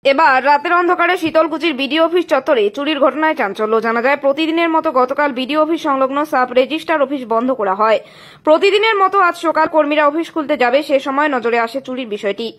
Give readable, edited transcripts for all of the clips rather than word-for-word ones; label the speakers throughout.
Speaker 1: এবার রাতের অন্ধকারে শীতলকুচির বিডিও অফিস চত্বরে চুরির ঘটনায় চাঞ্চল্য। জানা যায়, প্রতিদিনের মতো গতকাল বিডিও অফিস সংলগ্ন সাব রেজিস্ট্রার অফিস বন্ধ করা হয়। প্রতিদিনের মতো আজ সকাল কর্মীরা অফিস খুলতে যাবে, সে সময় নজরে আসে চুরির বিষয়টি।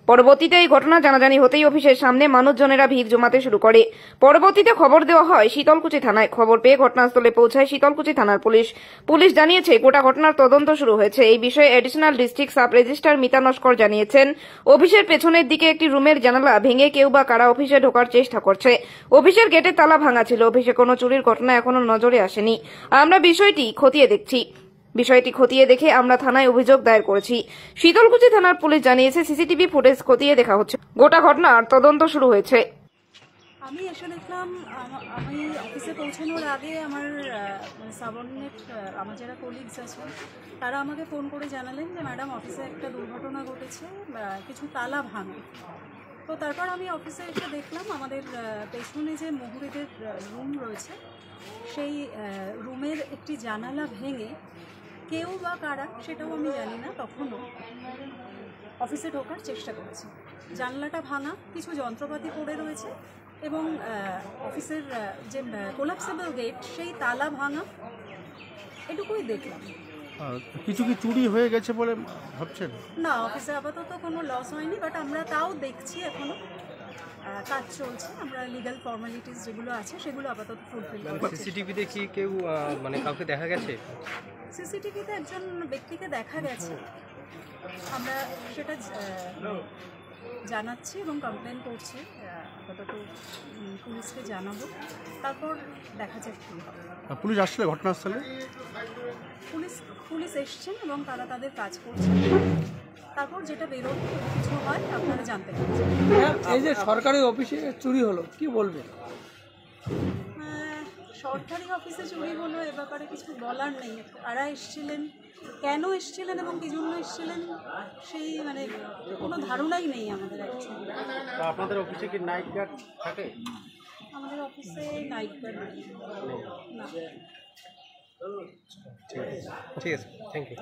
Speaker 1: পরবর্তীতে এই ঘটনা জানাজানি হতেই অফিসের সামনে মানুষজনেরা ভিড় জমাতে শুরু করে। পরবর্তীতে খবর দেওয়া হয় শীতলকুচি থানায়। খবর পেয়ে ঘটনাস্থলে পৌঁছায় শীতলকুচি থানার পুলিশ। পুলিশ জানিয়েছে গোটা ঘটনার তদন্ত শুরু হয়েছে। এই বিষয়ে additional district sub registrar Mita Naskar জানিয়েছেন, অফিসের পেছনের দিকে একটি রুমের জানালা ভেঙে কেউ বা কারা অফিসে ঢোকার চেষ্টা করছে। অফিসের গেটের তালা ভাঙা ছিল। অফিসে কোনো চুরির ঘটনা এখনো নজরে আসেনি। আমরা বিষয়টি খতিয়ে দেখে আমরা থানায় অভিযোগ দায়ের করেছি। শীতলকুচি থানার পুলিশ জানিয়েছে, সিসিটিভি ফুটেজ খতিয়ে দেখা হচ্ছে। গোটা ঘটনার তদন্ত শুরু হয়েছে।
Speaker 2: আমি এসে দেখলাম, আমি অফিসে পৌঁছানোর আগে আমার সাবঅর্ডিনেট, আমার যারা কলিগস আছেন তারা আমাকে ফোন করে জানালেন যে ম্যাডাম অফিসে একটা দুর্ঘটনা ঘটেছে, কিছু তালা ভাঙা। তো তারপর আমি অফিসে এসে দেখলাম আমাদের পেছনে যে মুহুরীদের রুম রয়েছে সেই রুমের একটি জানালা ভেঙে কেউ বা কারা সেটাও আমি জানি না তখনও অফিসে ঢোকার চেষ্টা করেছে। জানলাটা ভাঙা, কিছু যন্ত্রপাতি পড়ে রয়েছে এবং অফিসের যে কোলাপসেবল গেট সেই তালা ভাঙা, এটুকুই দেখলাম।
Speaker 3: কিছু কি চুরি হয়ে গেছে বলে ভাবছেন?
Speaker 2: না, অফিসে আপাতত কোনো লস হয়নি, বাট আমরা তাও দেখছি, এখনো কাজ চলছে। আমরা লিগ্যাল ফর্মালিটিস যেগুলো আছে সেগুলো আপাতত ফুলফিল করছি।
Speaker 4: সিসিটিভিতে কি কেউ কাউকে দেখা গেছে?
Speaker 2: সিসিটিভিতে একজন ব্যক্তিকে দেখা গেছে, আমরা সেটা জানাচ্ছি এবং কমপ্লেন করছি। আপাতত পুলিশকে জানাবো, তারপর দেখা যাক কী হবে।
Speaker 3: পুলিশ আসলে ঘটনাস্থলে?
Speaker 2: পুলিশ এসছেন এবং তারা তাদের কাজ করছেন। তারপর যেটা বেরোবে কিছু হয় আপনারা জানতে পারছেন।
Speaker 5: এই যে সরকারি অফিসে চুরি হলো, কি বলবেন?
Speaker 2: সরকারি অফিসে চুরি হলো, এ ব্যাপারে কিছু বলার নেই। কারা এসেছিলেন, কেন এসেছিলেন এবং কী জন্য এসেছিলেন সেই কোনো ধারণাই নেই আমাদের অ্যাকচুয়ালি।
Speaker 3: আপনাদের অফিসে কি নাইট গার্ড থাকে?
Speaker 2: আমাদের অফিসে নাইট গার্ড নেই। না।
Speaker 4: ঠিক আছে, থ্যাংক ইউ।